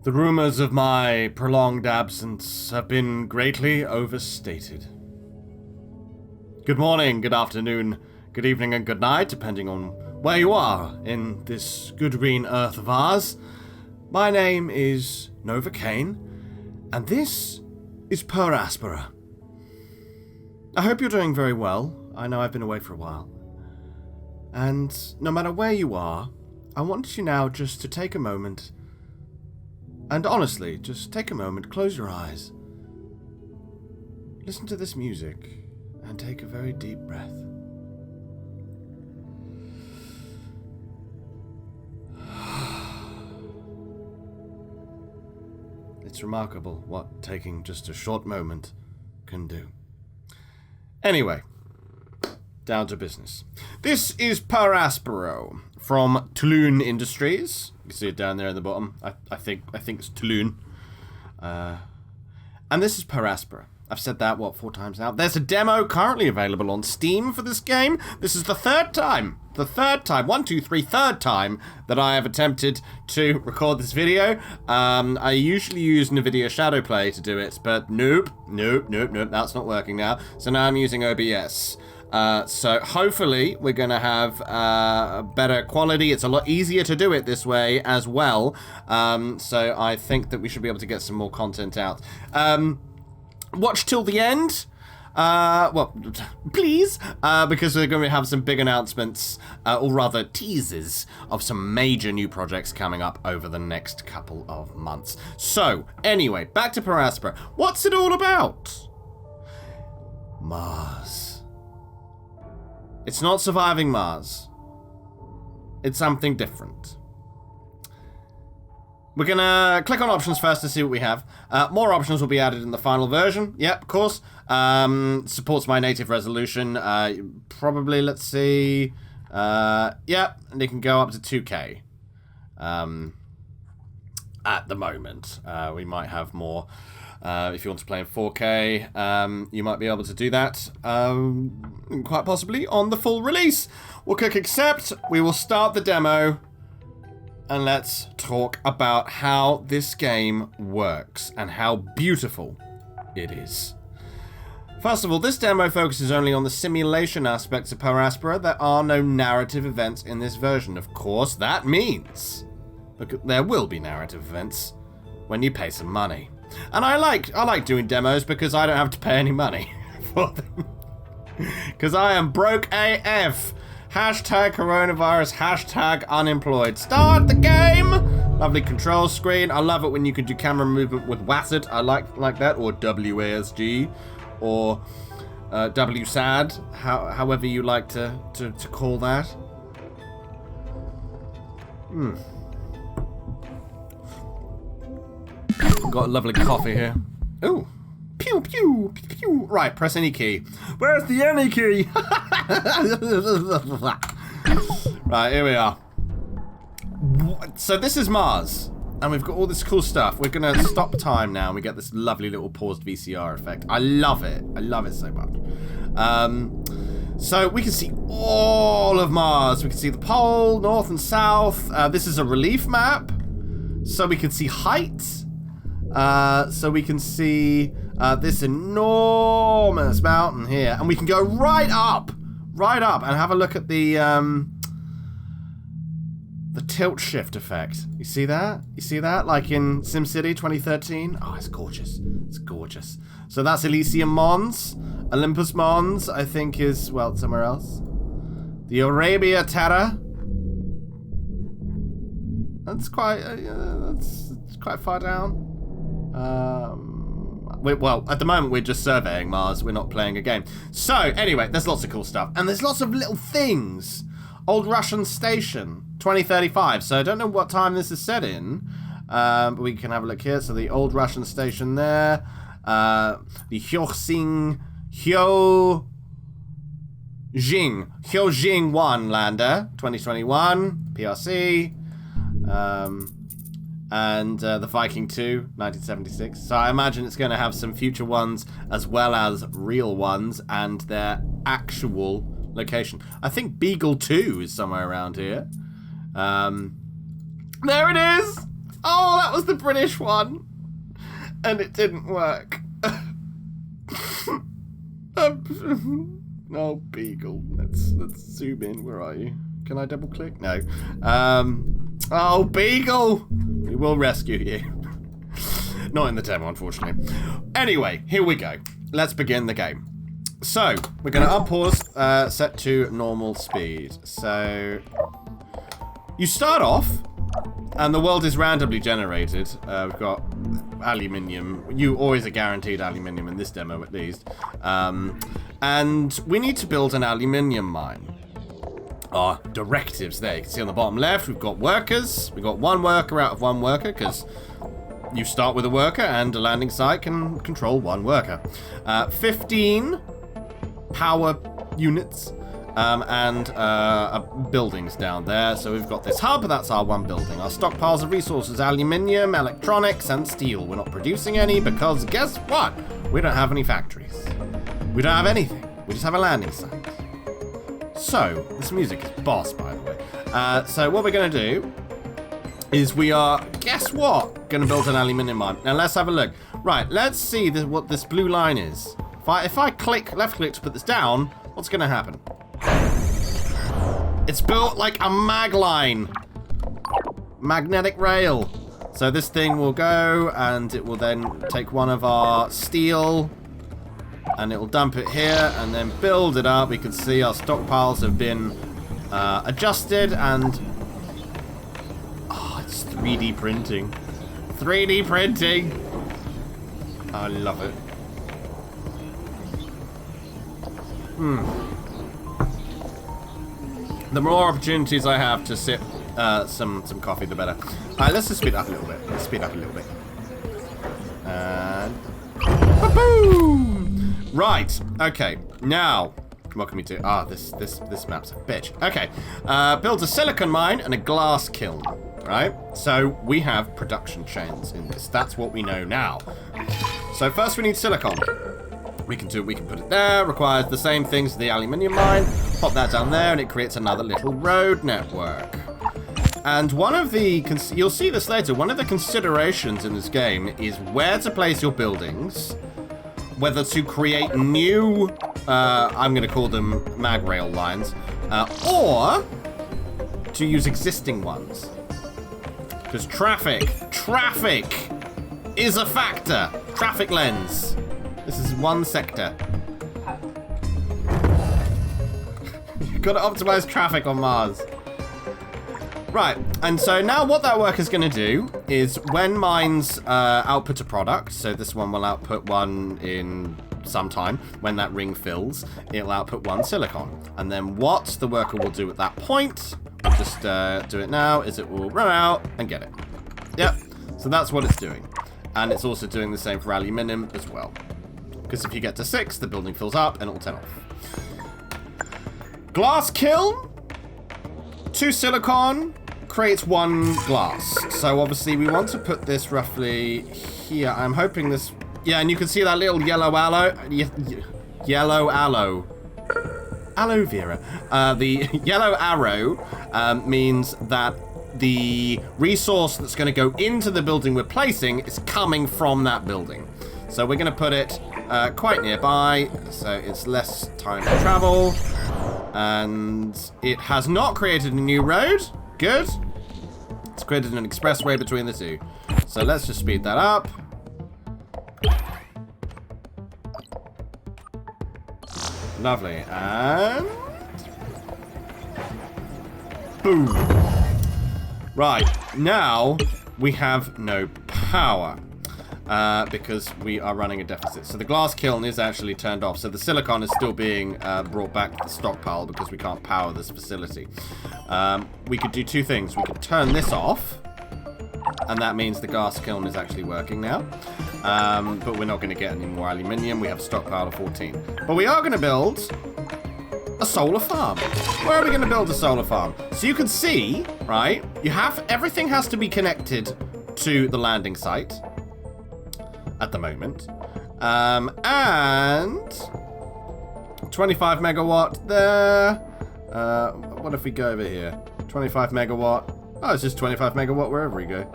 The rumors of my prolonged absence have been greatly overstated. Good morning, good afternoon, good evening, and good night, depending on where you are in this good green earth of ours. My name is Nova Kane, and this is PER ASPERA. I hope you're doing very well. I know I've been away for a while. And no matter where you are, I want you now just to take a moment, and honestly, just take a moment, close your eyes, listen to this music, and take a very deep breath. It's remarkable what taking just a short moment can do. Anyway, down to business. This is PER ASPERA from Tlon Industries. You see it down there at the bottom. I think it's Tlon. And this is PER ASPERA. I've said that, 4 times now? There's a demo currently available on Steam for this game. This is the third time, third time that I have attempted to record this video. I usually use NVIDIA Shadowplay to do it, but nope, that's not working now. So now I'm using OBS. So hopefully we're going to have better quality. It's a lot easier to do it this way as well. So I think that we should be able to get some more content out. Watch till the end. Well, please, because we're going to have some big announcements, or rather teasers, of some major new projects coming up over the next couple of months. So, anyway, back to PER ASPERA. What's it all about? Mars. It's not surviving Mars. It's something different. We're going to click on options first to see what we have. More options will be added in the final version. Yep, of course. Supports my native resolution. Probably, let's see. Yep, and it can go up to 2K. At the moment. We might have more. If you want to play in 4K, you might be able to do that. Quite possibly on the full release. We'll click accept. We will start the demo. And let's talk about how this game works and how beautiful it is. First of all, this demo focuses only on the simulation aspects of PER ASPERA. There are no narrative events in this version. Of course, that means there will be narrative events when you pay some money. And I like doing demos because I don't have to pay any money for them. Because I am broke AF. Hashtag coronavirus, hashtag unemployed. Start the game! Lovely control screen. I love it when you can do camera movement with WASD. I like that. Or WASD. Or WSAD. However you like to call that. Got a lovely coffee here. Ooh. Pew, pew, pew, pew. Right, press any key. Where's the any key? Right, here we are. So this is Mars. And we've got all this cool stuff. We're going to stop time now and we get this lovely little paused VCR effect. I love it. I love it so much. So we can see all of Mars. We can see the pole, north and south. This is a relief map. So we can see height. So we can see this enormous mountain here, and we can go right up, and have a look at the tilt shift effect. You see that? You see that? Like in SimCity 2013? Oh, it's gorgeous. It's gorgeous. So that's Elysium Mons. Olympus Mons, I think, is, well, somewhere else. The Arabia Terra. That's quite, that's quite far down. Well, at the moment we're just surveying Mars. We're not playing a game. So, anyway, there's lots of cool stuff. And there's lots of little things. Old Russian Station, 2035. So I don't know what time this is set in. But we can have a look here. So the Old Russian Station there. The Hyojing 1 lander, 2021. PRC. And the Viking 2, 1976. So I imagine it's going to have some future ones as well as real ones and their actual location. I think Beagle 2 is somewhere around here. There it is! Oh, that was the British one. And it didn't work. Oh, Beagle. Let's zoom in. Where are you? Can I double click? No. Oh, Beagle! We will rescue you. Not in the demo, unfortunately. Anyway, here we go. Let's begin the game. So, we're going to unpause, set to normal speed. So, you start off, and the world is randomly generated. We've got aluminium. You always are guaranteed aluminium in this demo, at least. And we need to build an aluminium mine. Our directives there. You can see on the bottom left, we've got workers. We've got one worker out of one worker, because you start with a worker, and a landing site can control one worker. 15 power units. And buildings down there. So we've got this hub, that's our one building. Our stockpiles of resources, aluminium, electronics, and steel. We're not producing any because guess what? We don't have any factories. We don't have anything. We just have a landing site. So, this music is boss, by the way. So what we're going to do is we are, guess what? Going to build an aluminium mine. Now let's have a look. Right, let's see what this blue line is. If I click, left click to put this down, what's going to happen? It's built like a mag line. Magnetic rail. So this thing will go and it will then take one of our steel and it will dump it here and then build it up. We can see our stockpiles have been adjusted and... Oh, it's 3D printing. 3D printing. I love it. The more opportunities I have to sip some coffee, the better. Let's just speed up a little bit. Let's speed up a little bit. And... Boom! Right. Okay. Now, what can we do? This map's a bitch. Okay. Build a silicon mine and a glass kiln. Right? So, we have production chains in this. That's what we know now. So, first we need silicon. We can put it there. Requires the same things as the aluminium mine. Pop that down there and it creates another little road network. And one of the, you'll see this later, one of the considerations in this game is where to place your buildings, whether to create new, I'm going to call them mag rail lines, or to use existing ones. Because traffic is a factor. Traffic lens. This is one sector. You've got to optimize traffic on Mars. Right, and so now what that worker's going to do is when mines output a product, so this one will output one in some time, when that ring fills, it'll output one silicon. And then what the worker will do at that point, we'll just do it now, is it will run out and get it. Yep, so that's what it's doing. And it's also doing the same for aluminium as well. Because if you get to 6, the building fills up and it'll turn off. Glass kiln, 2 silicon, creates 1 glass. So obviously we want to put this roughly here. I'm hoping this... Yeah, and you can see that little yellow aloe. Yellow aloe. Aloe vera. The yellow arrow means that the resource that's going to go into the building we're placing is coming from that building. So we're going to put it quite nearby, so it's less time to travel. And it has not created a new road. Good. It's created an expressway between the two. So let's just speed that up. Lovely. And... boom. Right. Now, we have no power. Because we are running a deficit. So the glass kiln is actually turned off. So the silicon is still being brought back to the stockpile because we can't power this facility. We could do 2 things. We could turn this off. And that means the glass kiln is actually working now. But we're not going to get any more aluminium. We have a stockpile of 14. But we are going to build a solar farm. Where are we going to build a solar farm? So you can see, right, everything has to be connected to the landing site. At the moment. And 25 megawatt there. What if we go over here? 25 megawatt. Oh, it's just 25 megawatt wherever we go.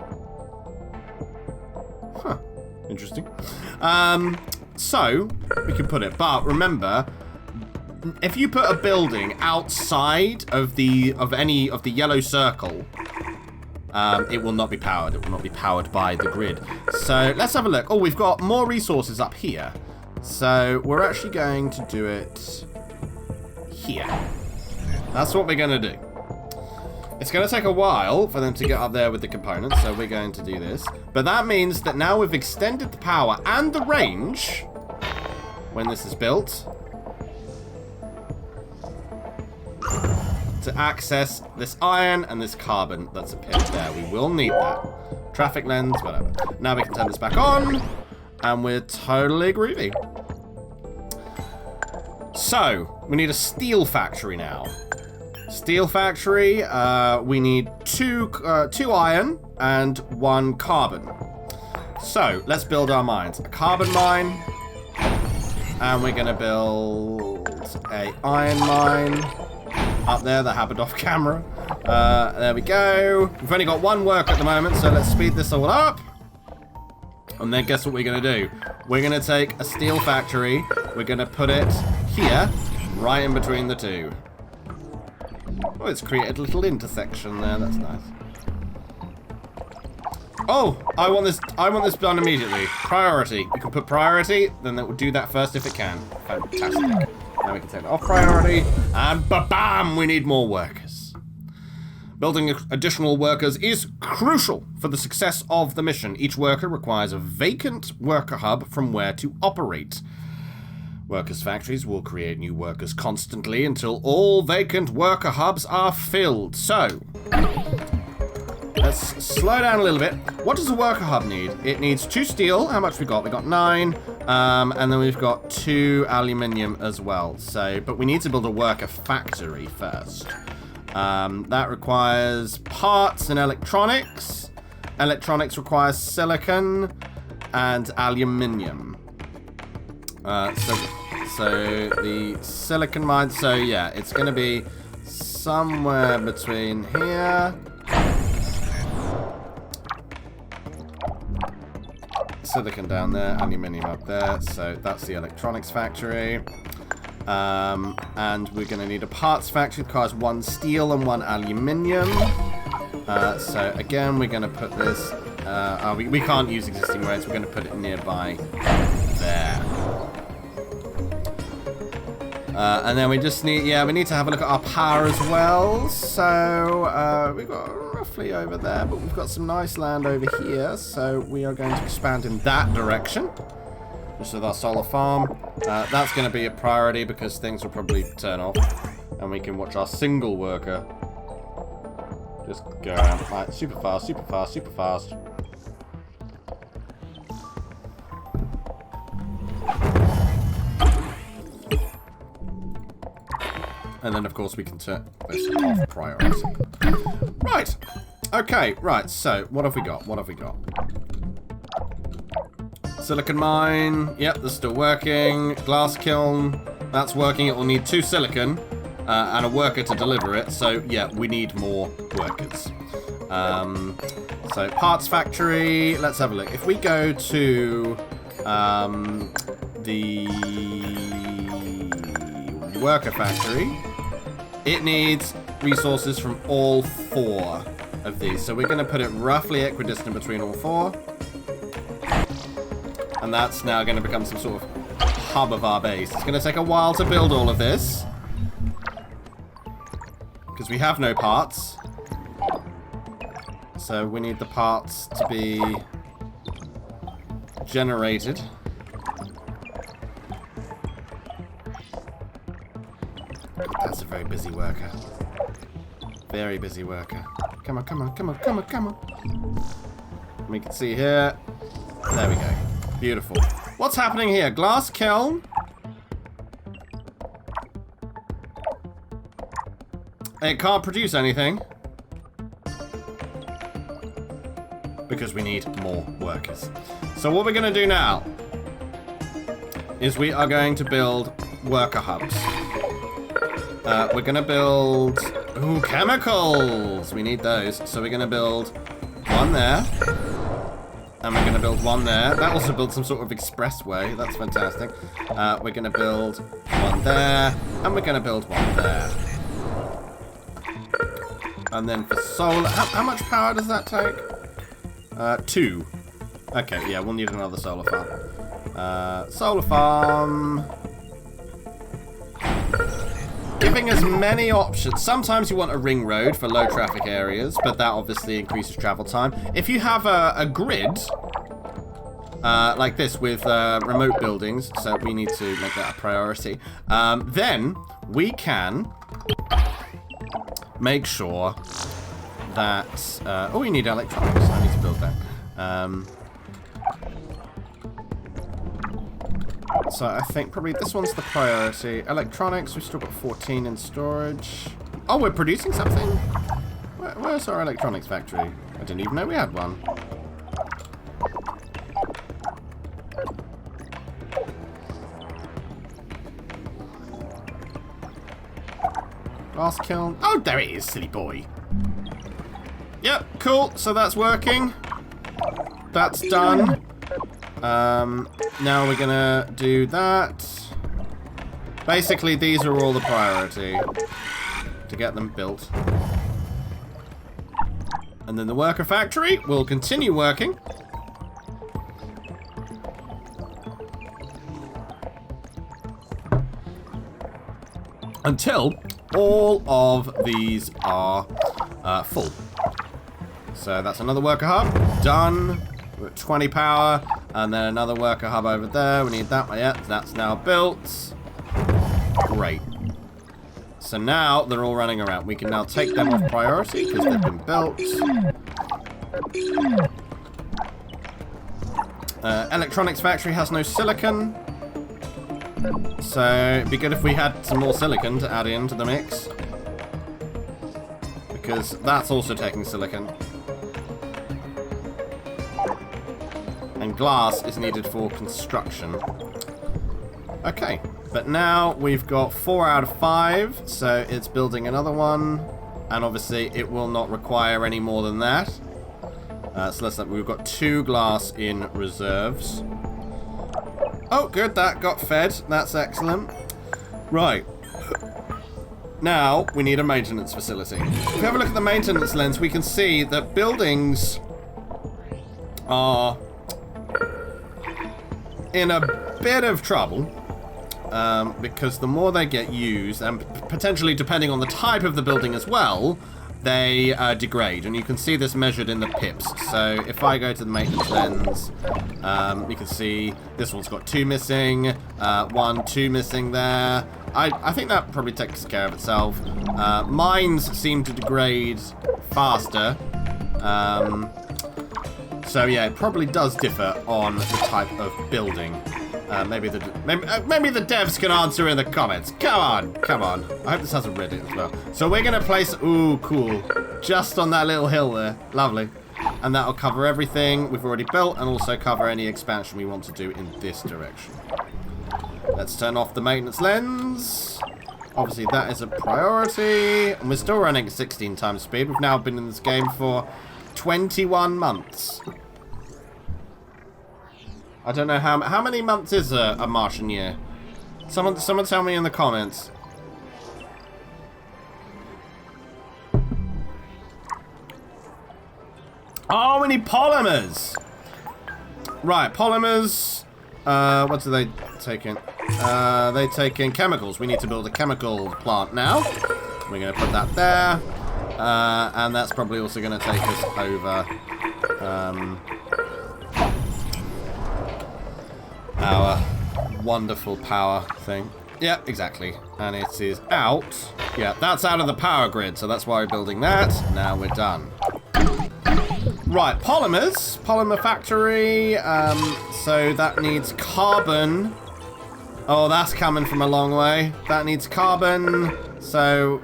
Interesting. So, we can put it. But remember, if you put a building outside of any of the yellow circle, it will not be powered. It will not be powered by the grid. So, let's have a look. Oh, we've got more resources up here. So, we're actually going to do it here. That's what we're going to do. It's going to take a while for them to get up there with the components, so we're going to do this. But that means that now we've extended the power and the range when this is built to access this iron and this carbon that's appeared there. We will need that. Traffic lens, whatever. Now we can turn this back on, and we're totally groovy. So, we need a steel factory now. Steel factory, we need two iron and 1 carbon. So, let's build our mines. A carbon mine, and we're going to build a iron mine up there that happened off camera. There we go. We've only got 1 work at the moment, so let's speed this all up. And then guess what we're going to do? We're going to take a steel factory, we're going to put it here, right in between the two. Oh, it's created a little intersection there. That's nice. Oh, I want this done immediately. Priority. You can put priority, then it will do that first if it can. Fantastic. Now we can take it off priority, and ba-bam! We need more workers. Building additional workers is crucial for the success of the mission. Each worker requires a vacant worker hub from where to operate. Workers' factories will create new workers constantly until all vacant worker hubs are filled. So, let's slow down a little bit. What does a worker hub need? It needs 2 steel. How much we got? We got 9. And then we've got 2 aluminium as well. So, but we need to build a worker factory first. That requires parts and electronics. Electronics requires silicon and aluminium. So the silicon mine, so yeah, it's going to be somewhere between here. Silicon down there, aluminium up there, so that's the electronics factory. And we're going to need a parts factory that requires 1 steel and 1 aluminium. So again, we're going to put this, we can't use existing roads, we're going to put it nearby there. And then we just need, we need to have a look at our power as well. So, we've got roughly over there, but we've got some nice land over here. So, we are going to expand in that direction. Just with our solar farm. That's going to be a priority because things will probably turn off. And we can watch our single worker just go around like super fast, super fast, super fast. And then, of course, we can turn this off priority. Right. Okay, right. So, what have we got? What have we got? Silicon mine. Yep, that's still working. Glass kiln. That's working. It will need 2 silicon and a worker to deliver it. So, yeah, we need more workers. So, parts factory. Let's have a look. If we go to the worker factory, it needs resources from all 4 of these. So we're going to put it roughly equidistant between all 4. And that's now going to become some sort of hub of our base. It's going to take a while to build all of this, because we have no parts. So we need the parts to be generated. That's a very busy worker. Very busy worker. Come on, come on, come on, come on, come on. We can see here. There we go. Beautiful. What's happening here? Glass kiln. It can't produce anything. Because we need more workers. So what we're going to do now is we are going to build worker hubs. We're going to build... Ooh, chemicals! We need those. So we're going to build one there. And we're going to build one there. That also builds some sort of expressway. That's fantastic. We're going to build one there. And we're going to build one there. And then for solar... How much power does that take? 2. Okay, yeah, we'll need another solar farm. Solar farm... Giving us many options. Sometimes you want a ring road for low traffic areas, but that obviously increases travel time. If you have a grid, like this with remote buildings, so we need to make that a priority, then we can make sure that... oh, we need electronics. I need to build that. So I think probably this one's the priority. Electronics, we've still got 14 in storage. Oh, we're producing something? Where's our electronics factory? I didn't even know we had one. Glass kiln. Oh, there it is, silly boy. Yep, cool. So that's working. That's done. Now we're gonna do that. Basically, these are all the priority to get them built. And then the worker factory will continue working. Until all of these are full. So that's another worker hub. Done. We're at 20 power. And then another worker hub over there. We need that one. Yeah, that's now built. Great. So now they're all running around. We can now take them off priority because they've been built. Electronics factory has no silicon. So it'd be good if we had some more silicon to add into the mix. Because that's also taking silicon. And glass is needed for construction. Okay, but now we've got 4 out of 5, so it's building another one, and obviously it will not require any more than that. So let's look, we've got 2 glass in reserves. Oh, good, that got fed. That's excellent. Right. Now, we need a maintenance facility. If we have a look at the maintenance lens, we can see that buildings are in a bit of trouble because the more they get used, and potentially depending on the type of the building as well, they degrade, and you can see this measured in the pips. So if I go to the maintenance lens, you can see this one's got 2 missing, 1, 2 missing there. I think that probably takes care of itself. Mines seem to degrade faster. So yeah, it probably does differ on the type of building. Maybe the devs can answer in the comments. Come on, come on. I hope this has a Reddit as well. So we're gonna place, ooh, cool, just on that little hill there. Lovely. And that'll cover everything we've already built, and also cover any expansion we want to do in this direction. Let's turn off the maintenance lens. Obviously that is a priority, and we're still running at 16 times speed. We've now been in this game for 21 months. I don't know how many months is a Martian year. Someone tell me in the comments. Oh, we need polymers. Right, polymers. What do they take in? They take in chemicals. We need to build a chemical plant now. We're going to put that there. And that's probably also going to take us over our wonderful power thing. Yeah, exactly. And it is out. Yeah, that's out of the power grid, so that's why we're building that. Now we're done. Right, polymers. Polymer factory. So that needs carbon. Oh, that's coming from a long way. That needs carbon. So...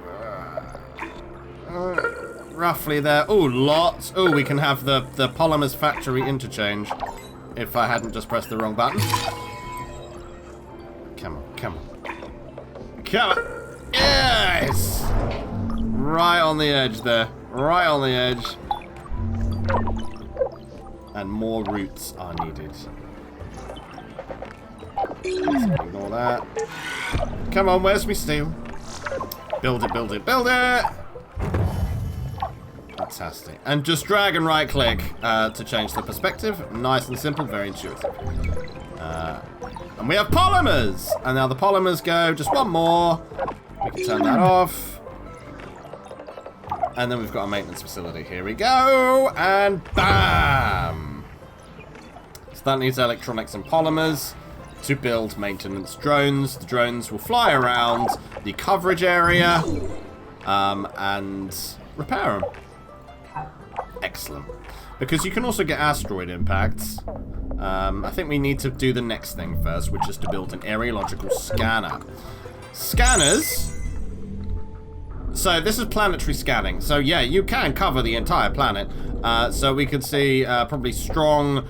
roughly there. Oh, lots. Oh, we can have the polymers factory interchange. If I hadn't just pressed the wrong button. Come on, come on. Come on. Yes! Right on the edge there. Right on the edge. And more routes are needed. Let's ignore that. Come on, where's me steel? Build it, build it, build it! Fantastic. And just drag and right click to change the perspective. Nice and simple, very intuitive. And we have polymers! And now the polymers go, just one more. We can turn that off. And then we've got a maintenance facility. Here we go! And bam! So that needs electronics and polymers to build maintenance drones. The drones will fly around the coverage area and repair them. Excellent. Because you can also get asteroid impacts. I think we need to do the next thing first, which is to build an areological scanner. Scanners... So this is planetary scanning. So yeah, you can cover the entire planet. So we could see probably strong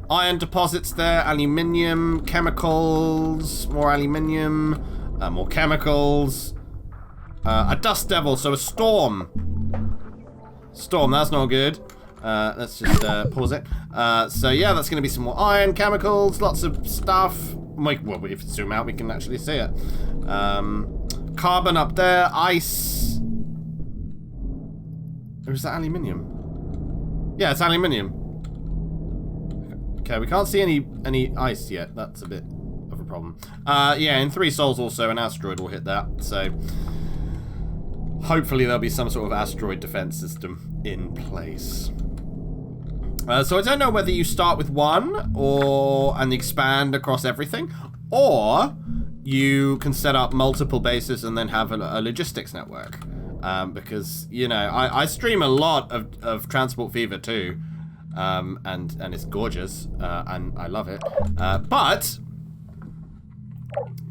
iron deposits there, aluminium, chemicals, more aluminium, more chemicals, a dust devil, so a storm. Storm, that's not good. Let's just pause it. So yeah, that's going to be some more iron, chemicals, lots of stuff. Well, if you zoom out, we can actually see it. Carbon up there, ice. Or is that aluminium? Yeah, it's aluminium. Okay, we can't see any ice yet. That's a bit of a problem. Yeah, in 3 Sols also, an asteroid will hit that. So hopefully there'll be some sort of asteroid defense system in place. So I don't know whether you start with one and expand across everything, or you can set up multiple bases and then have a logistics network. Because, you know, I stream a lot of Transport Fever too. And it's gorgeous. And I love it. But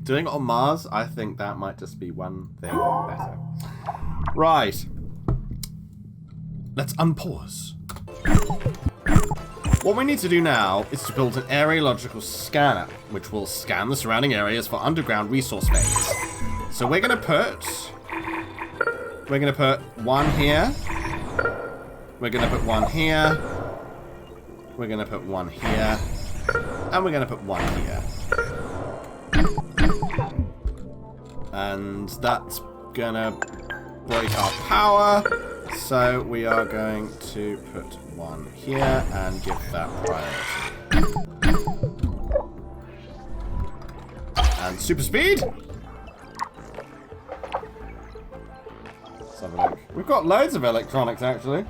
doing it on Mars, I think that might just be one thing better. Right. Let's unpause. What we need to do now is to build an areological scanner, which will scan the surrounding areas for underground resource veins. So we're gonna put one here. We're gonna put one here. We're gonna put one here. And we're gonna put one here. And that's gonna break our power. So we are going to put one here and give that priority. And super speed. Let's have a look. We've got loads of electronics actually.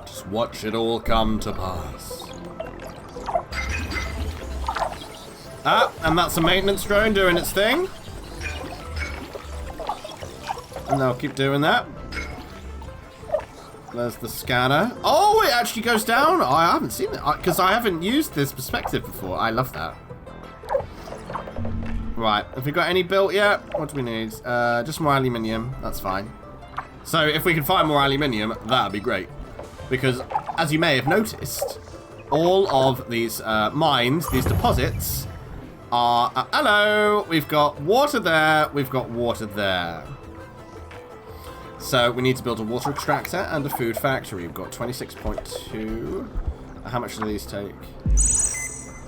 Just watch it all come to pass. Ah, and that's a maintenance drone doing its thing. And they'll keep doing that. There's the scanner. Oh, it actually goes down. Oh, I haven't seen it because I haven't used this perspective before. I love that. Right, have we got any built yet? What do we need? Just more aluminium. That's fine. So if we can find more aluminium, that'd be great. Because, as you may have noticed, all of these mines, these deposits, are... hello! We've got water there. We've got water there. So we need to build a water extractor and a food factory. We've got 26.2. How much do these take?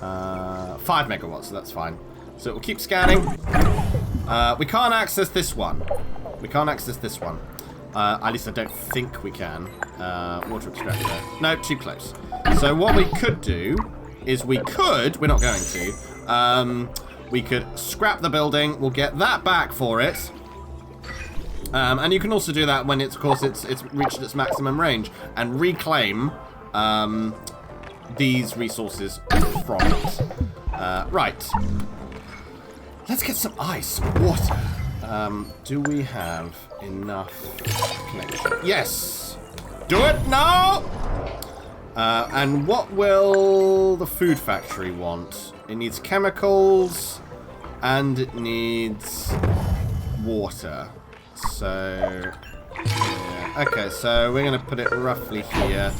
5 megawatts, so that's fine. So it will keep scanning. We can't access this one. We can't access this one. At least I don't think we can. Water extractor. No, too close. So what we could do is we're not going to. We could scrap the building. We'll get that back for it. And you can also do that when it's reached its maximum range and reclaim these resources from it. Right. Let's get some ice, water. Do we have enough connection? Yes. Do it now. And what will the food factory want? It needs chemicals and it needs water. So, yeah. Okay, so we're going to put it roughly here.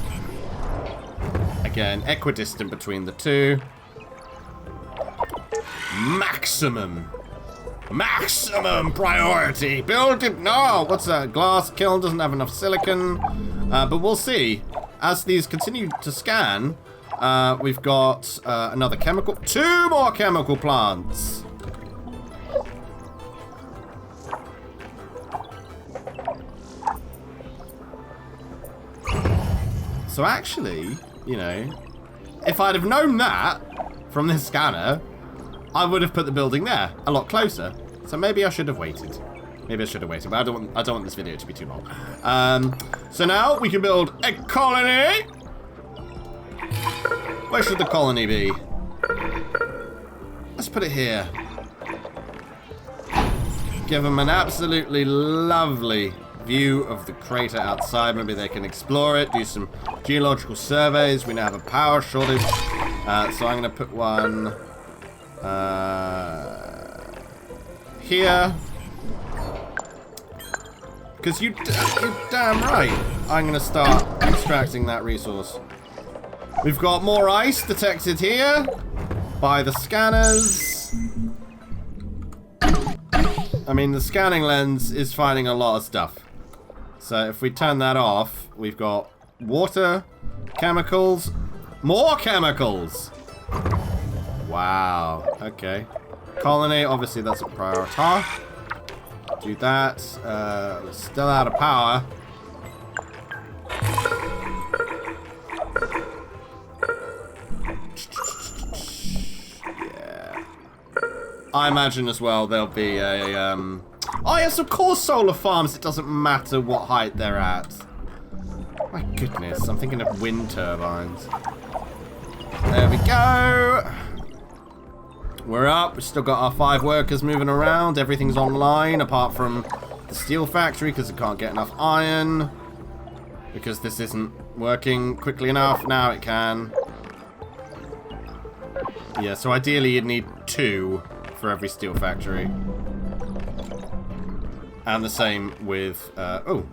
Again, equidistant between the two. Maximum Maximum priority. Build it. No. What's that? Glass kiln doesn't have enough silicon. But we'll see. As these continue to scan, we've got another chemical. 2 more chemical plants. So actually, you know, if I'd have known that from this scanner, I would have put the building there, a lot closer. So maybe I should have waited. Maybe I should have waited, but I don't want this video to be too long. So now we can build a colony. Where should the colony be? Let's put it here. Give them an absolutely lovely view of the crater outside. Maybe they can explore it, do some geological surveys. We now have a power shortage. So I'm going to put one here. Because you're damn right I'm going to start extracting that resource. We've got more ice detected here by the scanners. I mean, the scanning lens is finding a lot of stuff. So if we turn that off, we've got water, chemicals, more chemicals. Wow. Okay. Colony, obviously that's a priority. Do that. We're still out of power. Yeah. I imagine as well there'll be a oh yes, of course, solar farms. It doesn't matter what height they're at. My goodness, I'm thinking of wind turbines. There we go. We're up. We've still got our 5 workers moving around. Everything's online apart from the steel factory because it can't get enough iron. Because this isn't working quickly enough. Now it can. Yeah, so ideally you'd need 2 for every steel factory. And the same with, oh,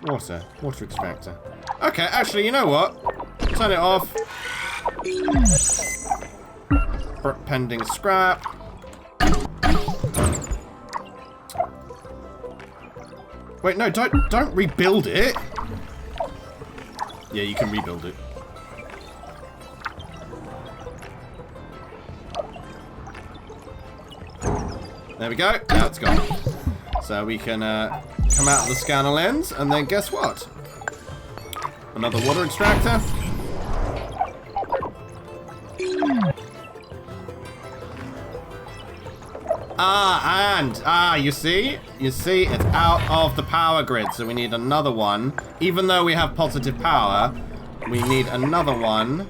water extractor. Okay, actually, you know what? Turn it off. Pending scrap. Wait, no, don't rebuild it. Yeah, you can rebuild it. There we go. Now it's gone. So we can come out of the scanner lens, and then guess what? Another water extractor. You see? You see, it's out of the power grid, so we need another one. Even though we have positive power, we need another one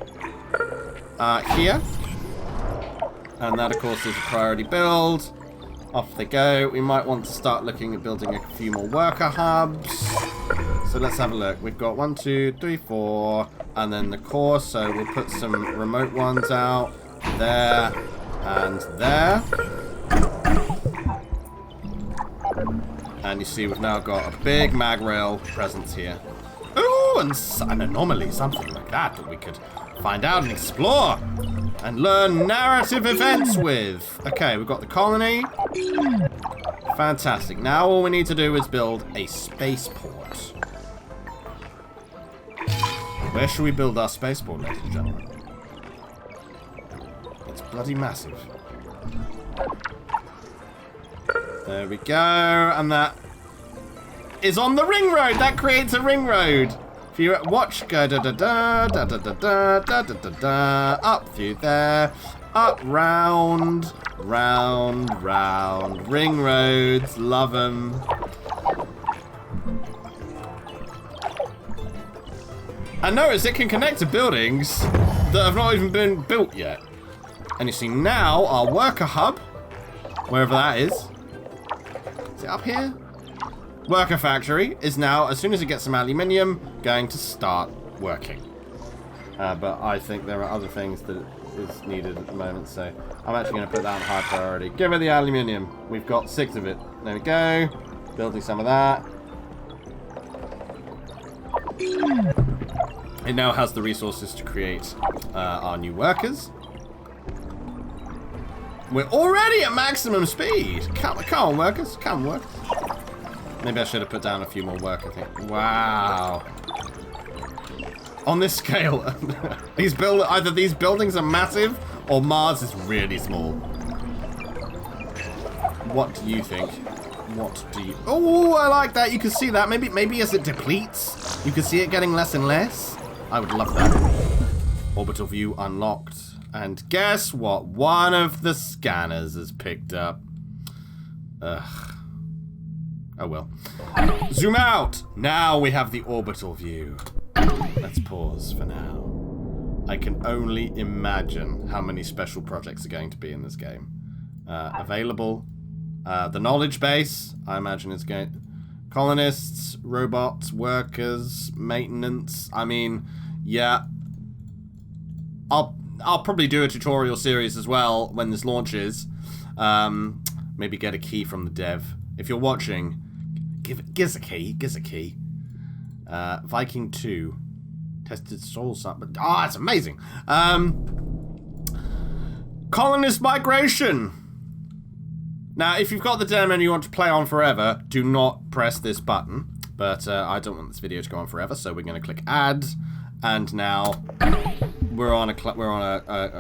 here. And that, of course, is a priority build. Off they go. We might want to start looking at building a few more worker hubs. So let's have a look. We've got 1, 2, 3, 4, and then the core. So we'll put some remote ones out there and there. And you see we've now got a big mag rail presence here. Ooh, and an anomaly, something like that we could find out and explore and learn narrative events with. Okay, we've got the colony. Fantastic. Now all we need to do is build a spaceport. Where should we build our spaceport, ladies and gentlemen? It's bloody massive. There we go, and that is on the ring road. That creates a ring road. If you watch, go da da da da da da da da da da da, up through there, up, round, round, round. Ring roads, love them. And notice it can connect to buildings that have not even been built yet. And you see now our worker hub, wherever that is. Is it up here? Worker factory is now, as soon as it gets some aluminium, going to start working. But I think there are other things that is needed at the moment, so I'm actually going to put that on high priority. Give her the aluminium. We've got 6 of it. There we go. Building some of that. It now has the resources to create our new workers. We're already at maximum speed. Come on, workers. Come on, workers. Maybe I should have put down a few more work, I think. Wow. On this scale, either these buildings are massive or Mars is really small. What do you think? What do you... Oh, I like that. You can see that. Maybe as it depletes, you can see it getting less and less. I would love that. Orbital View unlocked. And guess what? One of the scanners is picked up. Ugh. Oh well. Zoom out! Now we have the orbital view. Let's pause for now. I can only imagine how many special projects are going to be in this game. Available. The knowledge base, I imagine is going... Colonists, robots, workers, maintenance. I mean, yeah. I'll probably do a tutorial series as well when this launches. Maybe get a key from the dev. If you're watching, give us a key. Give us a key. Viking 2. Tested soul sample. Ah, it's amazing. Colonist migration. Now, if you've got the demo and you want to play on forever, do not press this button. But I don't want this video to go on forever, so we're going to click add. And now we're on a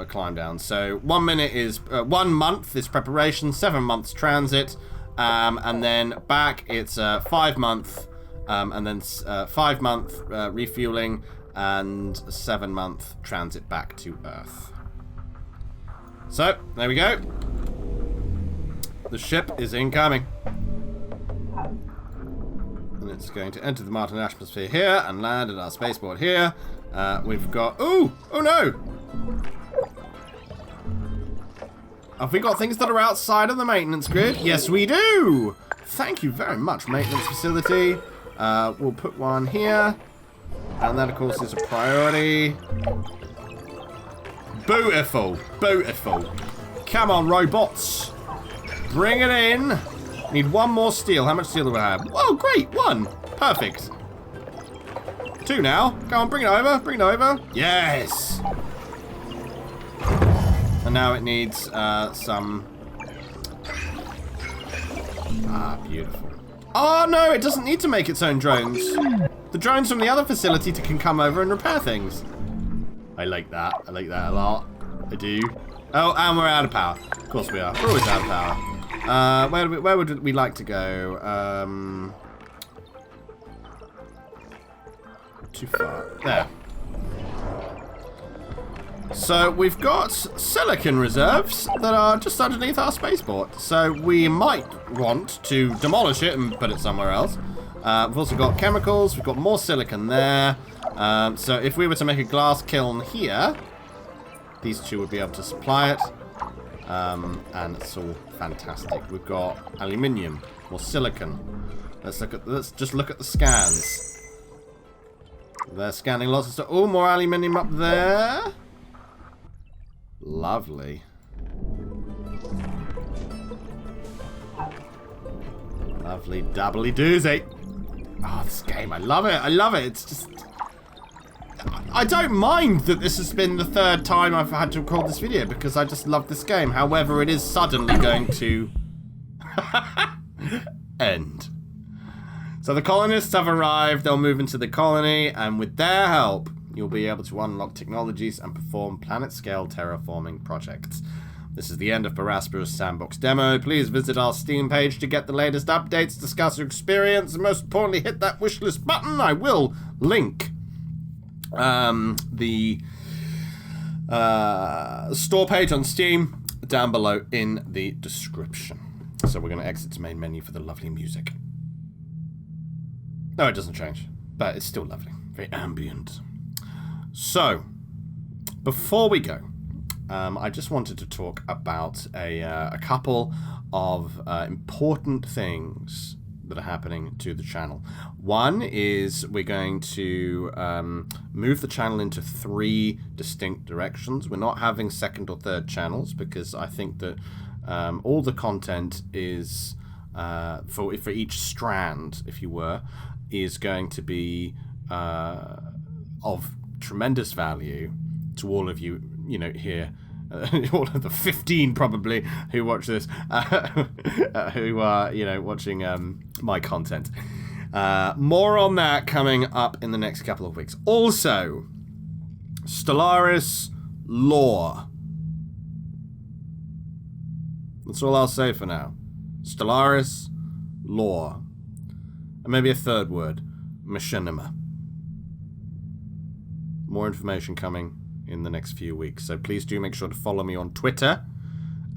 climb down. So 1 minute is 1 month is preparation, 7 months transit. And then back it's 5 month, and then 5 month refueling, and 7 month transit back to Earth. So there we go. The ship is incoming, and it's going to enter the Martian atmosphere here and land at our spaceport here. We've got oh no. Have we got things that are outside of the maintenance grid? Yes, we do! Thank you very much, maintenance facility. We'll put one here. And that, of course, is a priority. Beautiful. Beautiful. Come on, robots. Bring it in. Need one more steel. How much steel do we have? Oh, great. 1. Perfect. 2 now. Go on, bring it over. Bring it over. Yes! And now it needs some... Ah, beautiful. Oh, no, it doesn't need to make its own drones. The drones from the other facility can come over and repair things. I like that. I like that a lot. I do. Oh, and we're out of power. Of course we are. We're always out of power. Where would we like to go? Too far. There. So we've got silicon reserves that are just underneath our spaceport. So we might want to demolish it and put it somewhere else. We've also got chemicals. We've got more silicon there. So if we were to make a glass kiln here, these two would be able to supply it. And it's all fantastic. We've got aluminium, more silicon. Let's just look at the scans. They're scanning lots of stuff. Oh, more aluminium up there. Lovely. Lovely doubly doozy. Oh, this game, I love it. I love it. It's just... I don't mind that this has been the 3rd time I've had to record this video because I just love this game. However, it is suddenly going to end. So the colonists have arrived. They'll move into the colony, and with their help, you'll be able to unlock technologies and perform planet-scale terraforming projects. This is the end of PER ASPERA's sandbox demo. Please visit our Steam page to get the latest updates, discuss your experience, and most importantly, hit that wishlist button. I will link the store page on Steam down below in the description. So we're going to exit to main menu for the lovely music. No, it doesn't change, but it's still lovely. Very ambient. So, before we go, I just wanted to talk about a couple of important things that are happening to the channel. One is we're going to move the channel into 3 distinct directions. We're not having 2nd or 3rd channels because I think that all the content is, for each strand, if you were, is going to be of tremendous value to all of you, you know, here all of the 15 probably who watch this, who are, you know, watching my content. More on that coming up in the next couple of weeks. Also, Stellaris lore. That's all I'll say for now. Stellaris lore. And maybe a third word. Machinima. More information coming in the next few weeks. So please do make sure to follow me on Twitter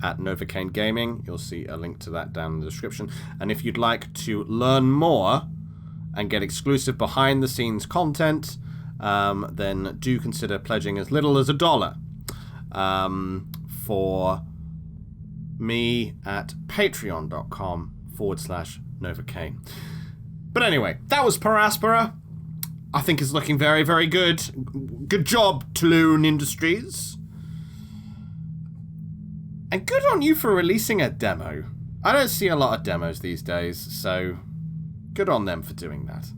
at Novocaine Gaming. You'll see a link to that down in the description. And if you'd like to learn more and get exclusive behind the scenes content, then do consider pledging as little as $1 for me at patreon.com/Novocaine. But anyway, that was Per Aspera. I think it's looking very, very good. Good job, Tlon Industries. And good on you for releasing a demo. I don't see a lot of demos these days, so good on them for doing that.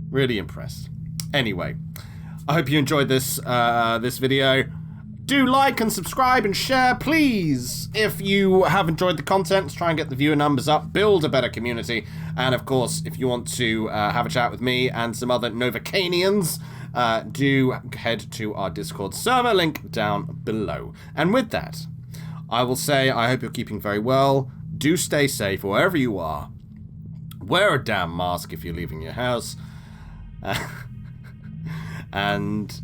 Really impressed. Anyway, I hope you enjoyed this video. Do like and subscribe and share, please. If you have enjoyed the content, let's try and get the viewer numbers up, build a better community. And of course, if you want to have a chat with me and some other Novocanians, do head to our Discord server, link down below. And with that, I will say I hope you're keeping very well. Do stay safe wherever you are. Wear a damn mask if you're leaving your house. And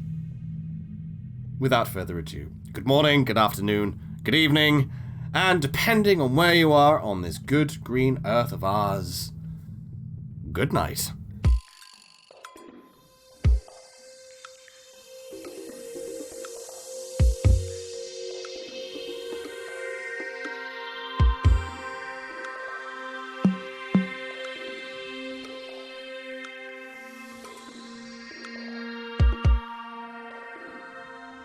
without further ado, good morning, good afternoon, good evening, and depending on where you are on this good green earth of ours, good night.